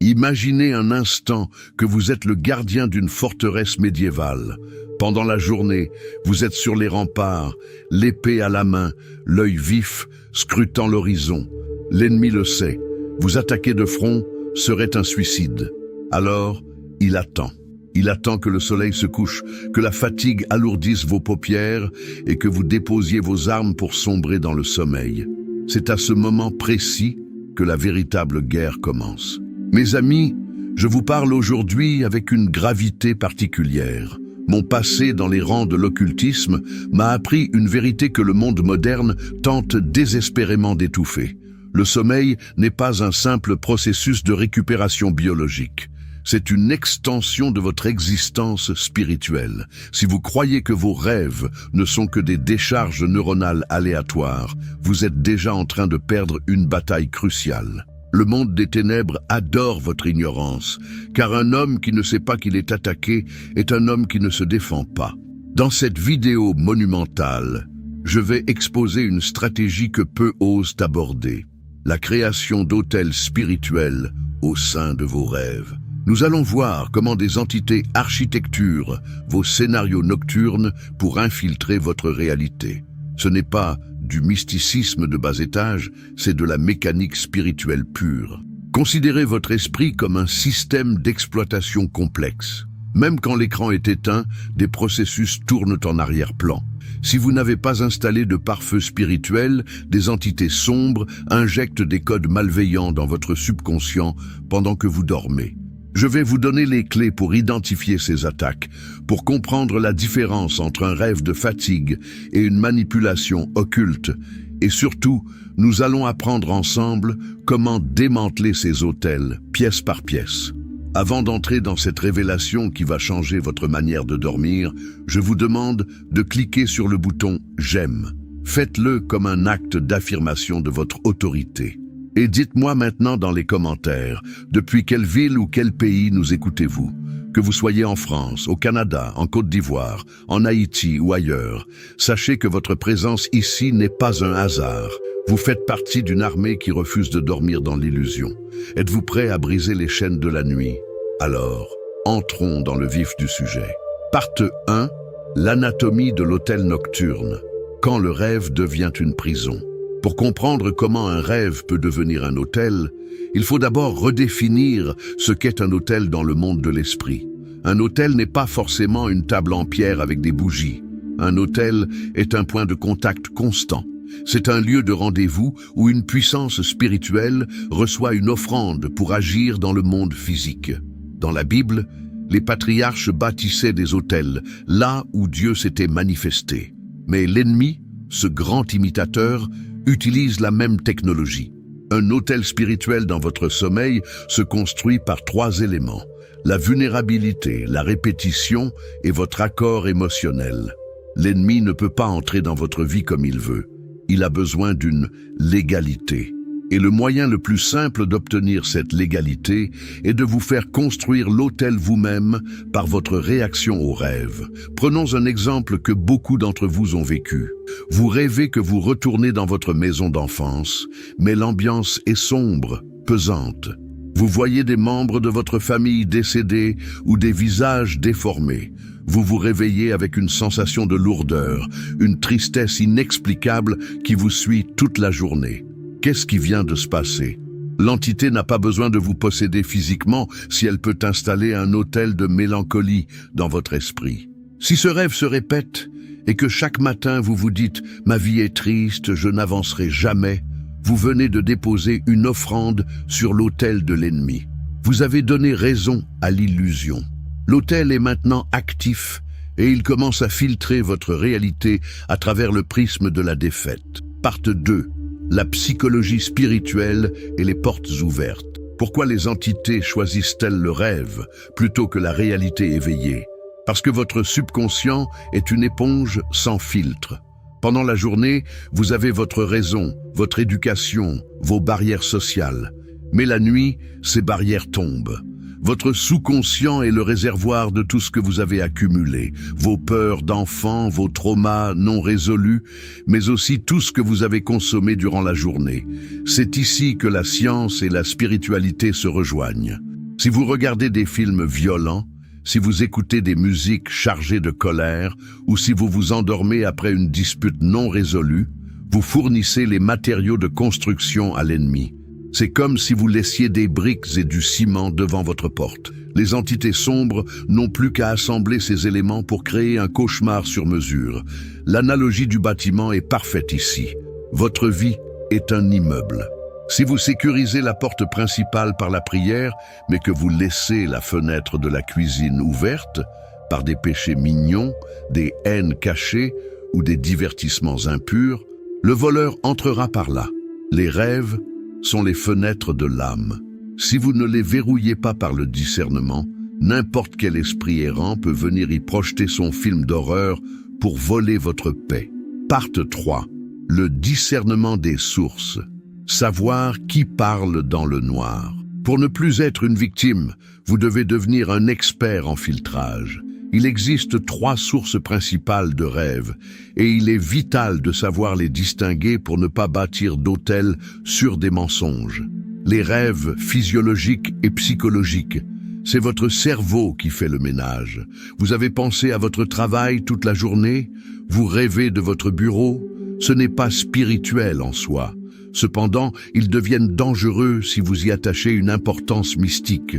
Imaginez un instant que vous êtes le gardien d'une forteresse médiévale. Pendant la journée, vous êtes sur les remparts, l'épée à la main, l'œil vif, scrutant l'horizon. L'ennemi le sait. Vous attaquer de front serait un suicide. Alors, il attend. Il attend que le soleil se couche, que la fatigue alourdisse vos paupières et que vous déposiez vos armes pour sombrer dans le sommeil. C'est à ce moment précis que la véritable guerre commence. Mes amis, je vous parle aujourd'hui avec une gravité particulière. Mon passé dans les rangs de l'occultisme m'a appris une vérité que le monde moderne tente désespérément d'étouffer. Le sommeil n'est pas un simple processus de récupération biologique. C'est une extension de votre existence spirituelle. Si vous croyez que vos rêves ne sont que des décharges neuronales aléatoires, vous êtes déjà en train de perdre une bataille cruciale. Le monde des ténèbres adore votre ignorance, car un homme qui ne sait pas qu'il est attaqué est un homme qui ne se défend pas. Dans cette vidéo monumentale, je vais exposer une stratégie que peu osent aborder, la création d'hôtels spirituels au sein de vos rêves. Nous allons voir comment des entités architecturent vos scénarios nocturnes pour infiltrer votre réalité. Ce n'est pas du mysticisme de bas étage, c'est de la mécanique spirituelle pure. Considérez votre esprit comme un système d'exploitation complexe. Même quand l'écran est éteint, des processus tournent en arrière-plan. Si vous n'avez pas installé de pare-feu spirituel, des entités sombres injectent des codes malveillants dans votre subconscient pendant que vous dormez. Je vais vous donner les clés pour identifier ces attaques, pour comprendre la différence entre un rêve de fatigue et une manipulation occulte. Et surtout, nous allons apprendre ensemble comment démanteler ces hôtels, pièce par pièce. Avant d'entrer dans cette révélation qui va changer votre manière de dormir, je vous demande de cliquer sur le bouton « J'aime ». Faites-le comme un acte d'affirmation de votre autorité. Et dites-moi maintenant dans les commentaires, depuis quelle ville ou quel pays nous écoutez-vous? Que vous soyez en France, au Canada, en Côte d'Ivoire, en Haïti ou ailleurs, sachez que votre présence ici n'est pas un hasard. Vous faites partie d'une armée qui refuse de dormir dans l'illusion. Êtes-vous prêt à briser les chaînes de la nuit? Alors, entrons dans le vif du sujet. Partie 1. L'anatomie de l'hôtel nocturne. Quand le rêve devient une prison. Pour comprendre comment un rêve peut devenir un hôtel, il faut d'abord redéfinir ce qu'est un hôtel dans le monde de l'esprit. Un hôtel n'est pas forcément une table en pierre avec des bougies. Un hôtel est un point de contact constant. C'est un lieu de rendez-vous où une puissance spirituelle reçoit une offrande pour agir dans le monde physique. Dans la Bible, les patriarches bâtissaient des hôtels, là où Dieu s'était manifesté. Mais l'ennemi, ce grand imitateur, utilise la même technologie. Un hôtel spirituel dans votre sommeil se construit par 3 éléments: la vulnérabilité, la répétition et votre accord émotionnel. L'ennemi ne peut pas entrer dans votre vie comme il veut. Il a besoin d'une légalité. Et le moyen le plus simple d'obtenir cette légalité est de vous faire construire l'hôtel vous-même par votre réaction au rêve. Prenons un exemple que beaucoup d'entre vous ont vécu. Vous rêvez que vous retournez dans votre maison d'enfance, mais l'ambiance est sombre, pesante. Vous voyez des membres de votre famille décédés ou des visages déformés. Vous vous réveillez avec une sensation de lourdeur, une tristesse inexplicable qui vous suit toute la journée. Qu'est-ce qui vient de se passer? L'entité n'a pas besoin de vous posséder physiquement si elle peut installer un hôtel de mélancolie dans votre esprit. Si ce rêve se répète et que chaque matin vous vous dites « ma vie est triste, je n'avancerai jamais », vous venez de déposer une offrande sur l'autel de l'ennemi. Vous avez donné raison à l'illusion. L'autel est maintenant actif et il commence à filtrer votre réalité à travers le prisme de la défaite. Partie 2. La psychologie spirituelle et les portes ouvertes. Pourquoi les entités choisissent-elles le rêve plutôt que la réalité éveillée? Parce que votre subconscient est une éponge sans filtre. Pendant la journée, vous avez votre raison, votre éducation, vos barrières sociales. Mais la nuit, ces barrières tombent. Votre sous-conscient est le réservoir de tout ce que vous avez accumulé, vos peurs d'enfant, vos traumas non résolus, mais aussi tout ce que vous avez consommé durant la journée. C'est ici que la science et la spiritualité se rejoignent. Si vous regardez des films violents, si vous écoutez des musiques chargées de colère ou si vous vous endormez après une dispute non résolue, vous fournissez les matériaux de construction à l'ennemi. C'est comme si vous laissiez des briques et du ciment devant votre porte. Les entités sombres n'ont plus qu'à assembler ces éléments pour créer un cauchemar sur mesure. L'analogie du bâtiment est parfaite ici. Votre vie est un immeuble. Si vous sécurisez la porte principale par la prière, mais que vous laissez la fenêtre de la cuisine ouverte, par des péchés mignons, des haines cachées ou des divertissements impurs, le voleur entrera par là. Les rêves sont les fenêtres de l'âme. Si vous ne les verrouillez pas par le discernement, n'importe quel esprit errant peut venir y projeter son film d'horreur pour voler votre paix. Partie 3. Le discernement des sources. Savoir qui parle dans le noir. Pour ne plus être une victime, vous devez devenir un expert en filtrage. Il existe 3 sources principales de rêves, et il est vital de savoir les distinguer pour ne pas bâtir d'autels sur des mensonges. Les rêves physiologiques et psychologiques, c'est votre cerveau qui fait le ménage. Vous avez pensé à votre travail toute la journée, vous rêvez de votre bureau, ce n'est pas spirituel en soi. Cependant, ils deviennent dangereux si vous y attachez une importance mystique.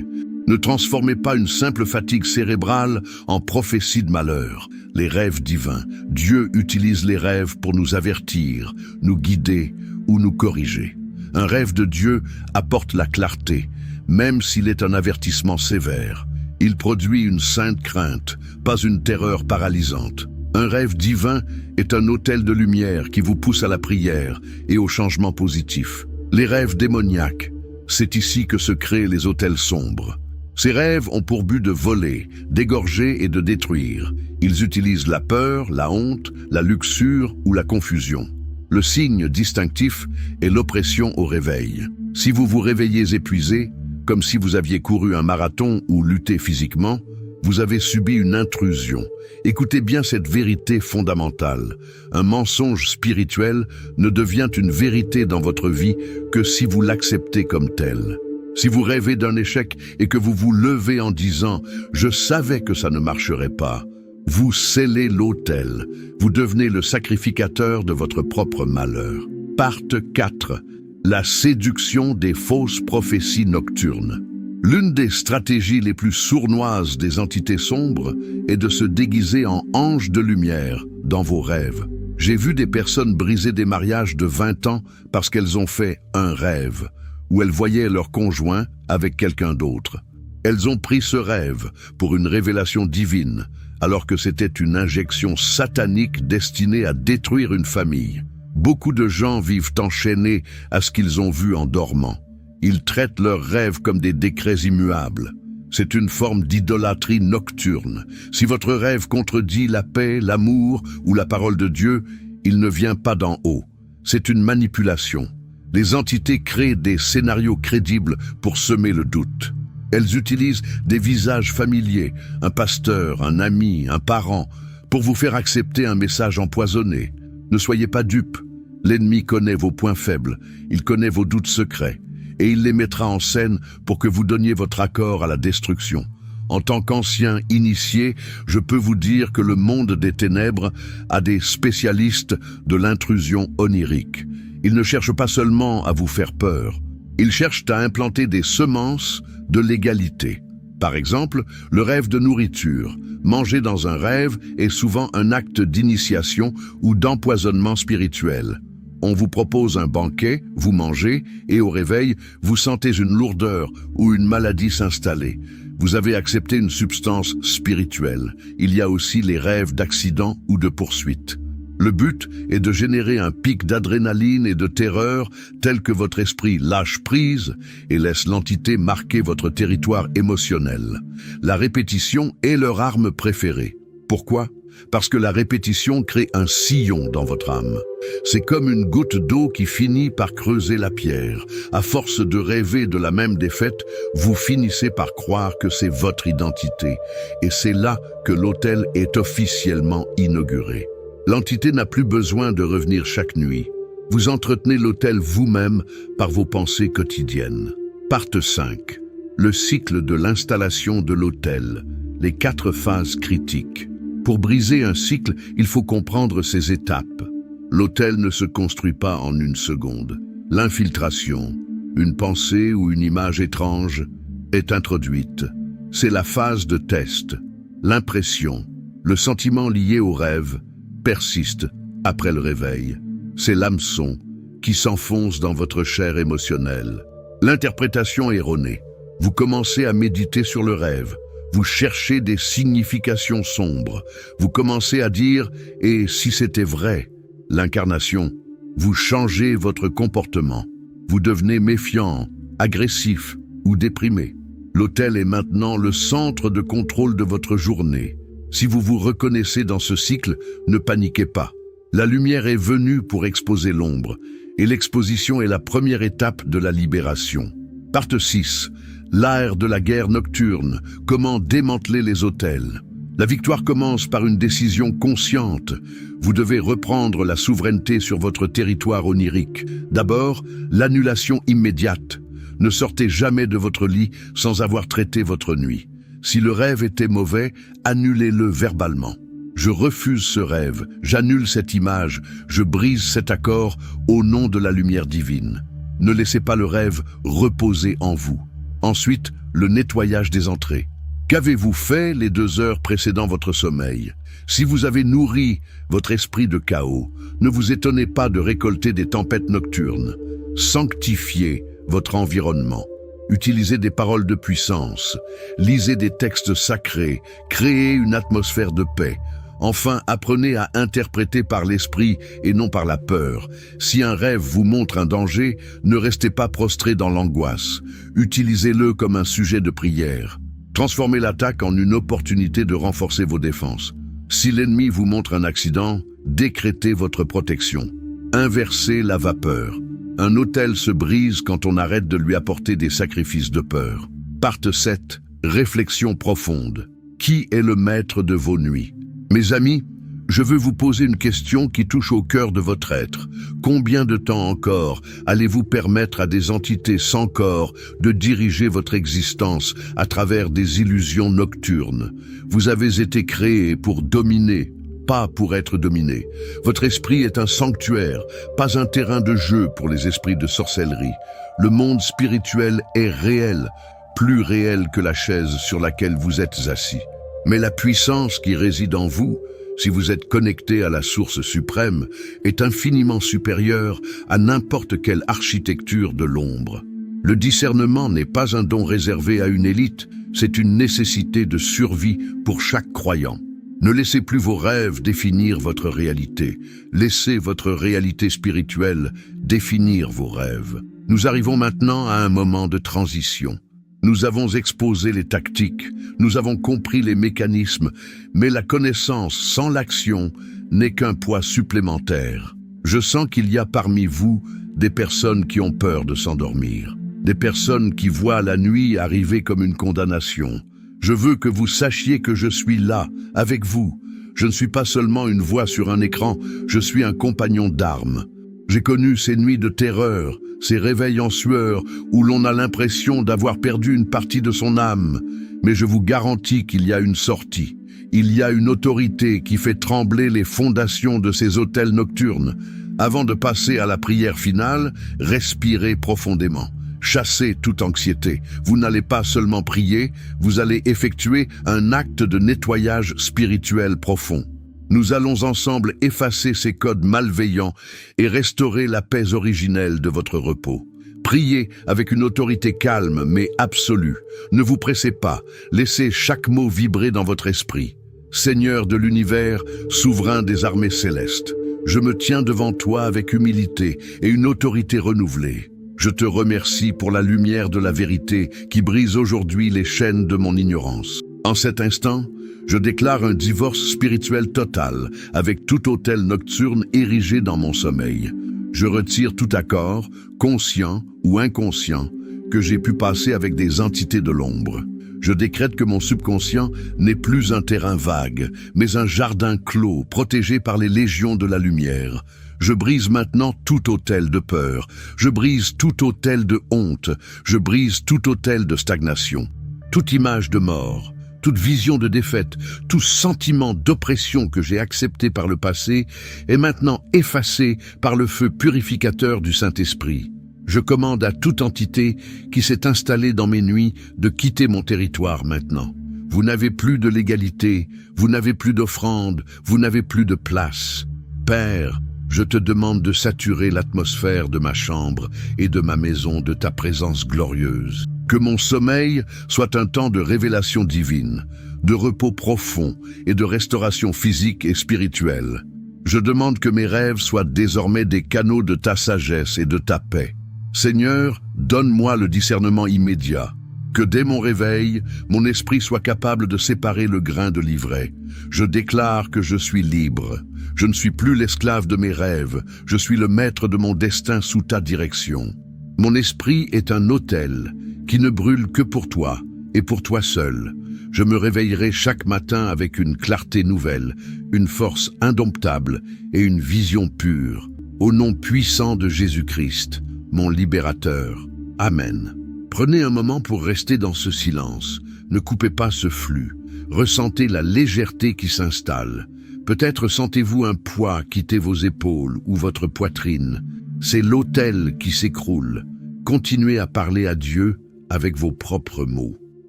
Ne transformez pas une simple fatigue cérébrale en prophétie de malheur. Les rêves divins. Dieu utilise les rêves pour nous avertir, nous guider ou nous corriger. Un rêve de Dieu apporte la clarté, même s'il est un avertissement sévère. Il produit une sainte crainte, pas une terreur paralysante. Un rêve divin est un autel de lumière qui vous pousse à la prière et au changement positif. Les rêves démoniaques, c'est ici que se créent les autels sombres. Ces rêves ont pour but de voler, d'égorger et de détruire. Ils utilisent la peur, la honte, la luxure ou la confusion. Le signe distinctif est l'oppression au réveil. Si vous vous réveillez épuisé, comme si vous aviez couru un marathon ou lutté physiquement, vous avez subi une intrusion. Écoutez bien cette vérité fondamentale. Un mensonge spirituel ne devient une vérité dans votre vie que si vous l'acceptez comme tel. Si vous rêvez d'un échec et que vous vous levez en disant « Je savais que ça ne marcherait pas », vous scellez l'autel. Vous devenez le sacrificateur de votre propre malheur. Partie 4. La séduction des fausses prophéties nocturnes. L'une des stratégies les plus sournoises des entités sombres est de se déguiser en ange de lumière dans vos rêves. J'ai vu des personnes briser des mariages de 20 ans parce qu'elles ont fait un rêve, où elles voyaient leur conjoint avec quelqu'un d'autre. Elles ont pris ce rêve pour une révélation divine, alors que c'était une injection satanique destinée à détruire une famille. Beaucoup de gens vivent enchaînés à ce qu'ils ont vu en dormant. Ils traitent leurs rêves comme des décrets immuables. C'est une forme d'idolâtrie nocturne. Si votre rêve contredit la paix, l'amour ou la parole de Dieu, il ne vient pas d'en haut. C'est une manipulation. Les entités créent des scénarios crédibles pour semer le doute. Elles utilisent des visages familiers, un pasteur, un ami, un parent, pour vous faire accepter un message empoisonné. Ne soyez pas dupes. L'ennemi connaît vos points faibles, il connaît vos doutes secrets, et il les mettra en scène pour que vous donniez votre accord à la destruction. En tant qu'ancien initié, je peux vous dire que le monde des ténèbres a des spécialistes de l'intrusion onirique. Ils ne cherchent pas seulement à vous faire peur, ils cherchent à implanter des semences de l'égalité. Par exemple, le rêve de nourriture. Manger dans un rêve est souvent un acte d'initiation ou d'empoisonnement spirituel. On vous propose un banquet, vous mangez, et au réveil, vous sentez une lourdeur ou une maladie s'installer. Vous avez accepté une substance spirituelle. Il y a aussi les rêves d'accident ou de poursuite. Le but est de générer un pic d'adrénaline et de terreur tel que votre esprit lâche prise et laisse l'entité marquer votre territoire émotionnel. La répétition est leur arme préférée. Pourquoi ? Parce que la répétition crée un sillon dans votre âme. C'est comme une goutte d'eau qui finit par creuser la pierre. À force de rêver de la même défaite, vous finissez par croire que c'est votre identité. Et c'est là que l'autel est officiellement inauguré. L'entité n'a plus besoin de revenir chaque nuit. Vous entretenez l'autel vous-même par vos pensées quotidiennes. Partie 5. le cycle de l'installation de l'autel, les 4 phases critiques. Pour briser un cycle, il faut comprendre ses étapes. L'autel ne se construit pas en une seconde. L'infiltration, une pensée ou une image étrange, est introduite. C'est la phase de test. L'impression, le sentiment lié au rêve, persiste après le réveil. C'est l'hameçon qui s'enfonce dans votre chair émotionnelle. L'interprétation erronée. Vous commencez à méditer sur le rêve. Vous cherchez des significations sombres. Vous commencez à dire « et si c'était vrai ?» L'incarnation. Vous changez votre comportement. Vous devenez méfiant, agressif ou déprimé. L'autel est maintenant le centre de contrôle de votre journée. Si vous vous reconnaissez dans ce cycle, ne paniquez pas. La lumière est venue pour exposer l'ombre, et l'exposition est la première étape de la libération. Partie 6. L'art de la guerre nocturne. Comment démanteler les autels. La victoire commence par une décision consciente. Vous devez reprendre la souveraineté sur votre territoire onirique. D'abord, l'annulation immédiate. Ne sortez jamais de votre lit sans avoir traité votre nuit. Si le rêve était mauvais, annulez-le verbalement. Je refuse ce rêve, j'annule cette image, je brise cet accord au nom de la lumière divine. Ne laissez pas le rêve reposer en vous. Ensuite, le nettoyage des entrées. Qu'avez-vous fait les 2 heures précédant votre sommeil? Si vous avez nourri votre esprit de chaos, ne vous étonnez pas de récolter des tempêtes nocturnes. Sanctifiez votre environnement. Utilisez des paroles de puissance. Lisez des textes sacrés. Créez une atmosphère de paix. Enfin, apprenez à interpréter par l'esprit et non par la peur. Si un rêve vous montre un danger, ne restez pas prostré dans l'angoisse. Utilisez-le comme un sujet de prière. Transformez l'attaque en une opportunité de renforcer vos défenses. Si l'ennemi vous montre un accident, décrétez votre protection. Inversez la vapeur. Un autel se brise quand on arrête de lui apporter des sacrifices de peur. Partie 7. Réflexion profonde. Qui est le maître de vos nuits? Mes amis, je veux vous poser une question qui touche au cœur de votre être. Combien de temps encore allez-vous permettre à des entités sans corps de diriger votre existence à travers des illusions nocturnes? Vous avez été créé pour dominer, pas pour être dominé. Votre esprit est un sanctuaire, pas un terrain de jeu pour les esprits de sorcellerie. Le monde spirituel est réel, plus réel que la chaise sur laquelle vous êtes assis. Mais la puissance qui réside en vous, si vous êtes connecté à la source suprême, est infiniment supérieure à n'importe quelle architecture de l'ombre. Le discernement n'est pas un don réservé à une élite, c'est une nécessité de survie pour chaque croyant. Ne laissez plus vos rêves définir votre réalité. Laissez votre réalité spirituelle définir vos rêves. Nous arrivons maintenant à un moment de transition. Nous avons exposé les tactiques, nous avons compris les mécanismes, mais la connaissance sans l'action n'est qu'un poids supplémentaire. Je sens qu'il y a parmi vous des personnes qui ont peur de s'endormir, des personnes qui voient la nuit arriver comme une condamnation. Je veux que vous sachiez que je suis là, avec vous. Je ne suis pas seulement une voix sur un écran, je suis un compagnon d'armes. J'ai connu ces nuits de terreur, ces réveils en sueur où l'on a l'impression d'avoir perdu une partie de son âme. Mais je vous garantis qu'il y a une sortie. Il y a une autorité qui fait trembler les fondations de ces autels nocturnes. Avant de passer à la prière finale, respirez profondément. Chassez toute anxiété. Vous n'allez pas seulement prier, vous allez effectuer un acte de nettoyage spirituel profond. Nous allons ensemble effacer ces codes malveillants et restaurer la paix originelle de votre repos. Priez avec une autorité calme mais absolue. Ne vous pressez pas, laissez chaque mot vibrer dans votre esprit. Seigneur de l'univers, souverain des armées célestes, je me tiens devant toi avec humilité et une autorité renouvelée. Je te remercie pour la lumière de la vérité qui brise aujourd'hui les chaînes de mon ignorance. En cet instant, je déclare un divorce spirituel total avec tout autel nocturne érigé dans mon sommeil. Je retire tout accord, conscient ou inconscient, que j'ai pu passer avec des entités de l'ombre. Je décrète que mon subconscient n'est plus un terrain vague, mais un jardin clos, protégé par les légions de la lumière. Je brise maintenant tout autel de peur. Je brise tout autel de honte. Je brise tout autel de stagnation. Toute image de mort, toute vision de défaite, tout sentiment d'oppression que j'ai accepté par le passé est maintenant effacé par le feu purificateur du Saint-Esprit. Je commande à toute entité qui s'est installée dans mes nuits de quitter mon territoire maintenant. Vous n'avez plus de légalité, vous n'avez plus d'offrande, vous n'avez plus de place. Père, je te demande de saturer l'atmosphère de ma chambre et de ma maison de ta présence glorieuse. Que mon sommeil soit un temps de révélation divine, de repos profond et de restauration physique et spirituelle. Je demande que mes rêves soient désormais des canaux de ta sagesse et de ta paix. Seigneur, donne-moi le discernement immédiat. Que dès mon réveil, mon esprit soit capable de séparer le grain de l'ivraie. Je déclare que je suis libre. Je ne suis plus l'esclave de mes rêves. Je suis le maître de mon destin sous ta direction. Mon esprit est un autel qui ne brûle que pour toi et pour toi seul. Je me réveillerai chaque matin avec une clarté nouvelle, une force indomptable et une vision pure. Au nom puissant de Jésus-Christ, mon libérateur. Amen. Prenez un moment pour rester dans ce silence. Ne coupez pas ce flux. Ressentez la légèreté qui s'installe. Peut-être sentez-vous un poids quitter vos épaules ou votre poitrine. C'est l'autel qui s'écroule. Continuez à parler à Dieu avec vos propres mots.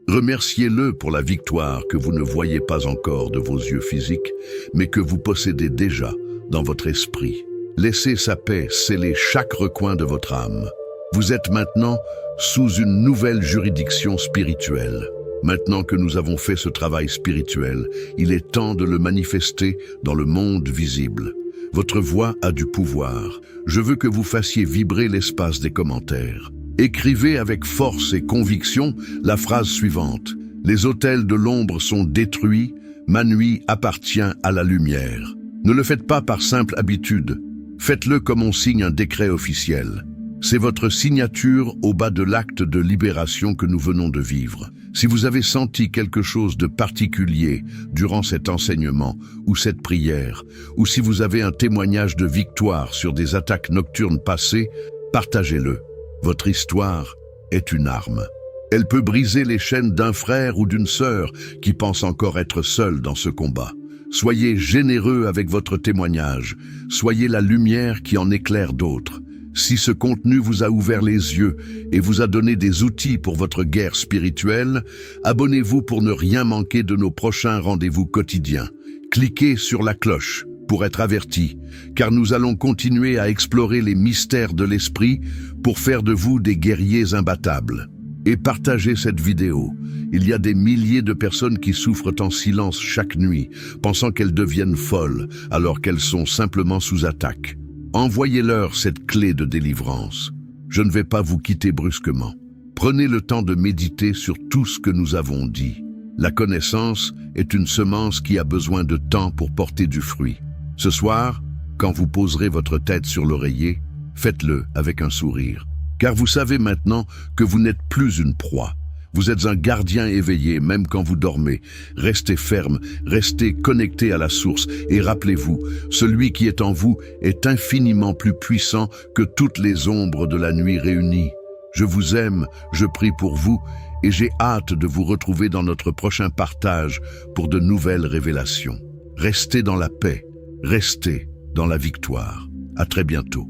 Remerciez-le pour la victoire que vous ne voyez pas encore de vos yeux physiques, mais que vous possédez déjà dans votre esprit. Laissez sa paix sceller chaque recoin de votre âme. Vous êtes maintenant sous une nouvelle juridiction spirituelle. Maintenant que nous avons fait ce travail spirituel, il est temps de le manifester dans le monde visible. Votre voix a du pouvoir. Je veux que vous fassiez vibrer l'espace des commentaires. Écrivez avec force et conviction la phrase suivante. Les autels de l'ombre sont détruits, ma nuit appartient à la lumière. Ne le faites pas par simple habitude. Faites-le comme on signe un décret officiel. C'est votre signature au bas de l'acte de libération que nous venons de vivre. Si vous avez senti quelque chose de particulier durant cet enseignement ou cette prière, ou si vous avez un témoignage de victoire sur des attaques nocturnes passées, partagez-le. Votre histoire est une arme. Elle peut briser les chaînes d'un frère ou d'une sœur qui pense encore être seul dans ce combat. Soyez généreux avec votre témoignage. Soyez la lumière qui en éclaire d'autres. Si ce contenu vous a ouvert les yeux et vous a donné des outils pour votre guerre spirituelle, abonnez-vous pour ne rien manquer de nos prochains rendez-vous quotidiens. Cliquez sur la cloche pour être averti, car nous allons continuer à explorer les mystères de l'esprit pour faire de vous des guerriers imbattables. Et partagez cette vidéo. Il y a des milliers de personnes qui souffrent en silence chaque nuit, pensant qu'elles deviennent folles alors qu'elles sont simplement sous attaque. Envoyez-leur cette clé de délivrance. Je ne vais pas vous quitter brusquement. Prenez le temps de méditer sur tout ce que nous avons dit. La connaissance est une semence qui a besoin de temps pour porter du fruit. Ce soir, quand vous poserez votre tête sur l'oreiller, faites-le avec un sourire. Car vous savez maintenant que vous n'êtes plus une proie. Vous êtes un gardien éveillé même quand vous dormez. Restez ferme, restez connecté à la source et rappelez-vous, celui qui est en vous est infiniment plus puissant que toutes les ombres de la nuit réunies. Je vous aime, je prie pour vous et j'ai hâte de vous retrouver dans notre prochain partage pour de nouvelles révélations. Restez dans la paix, restez dans la victoire. À très bientôt.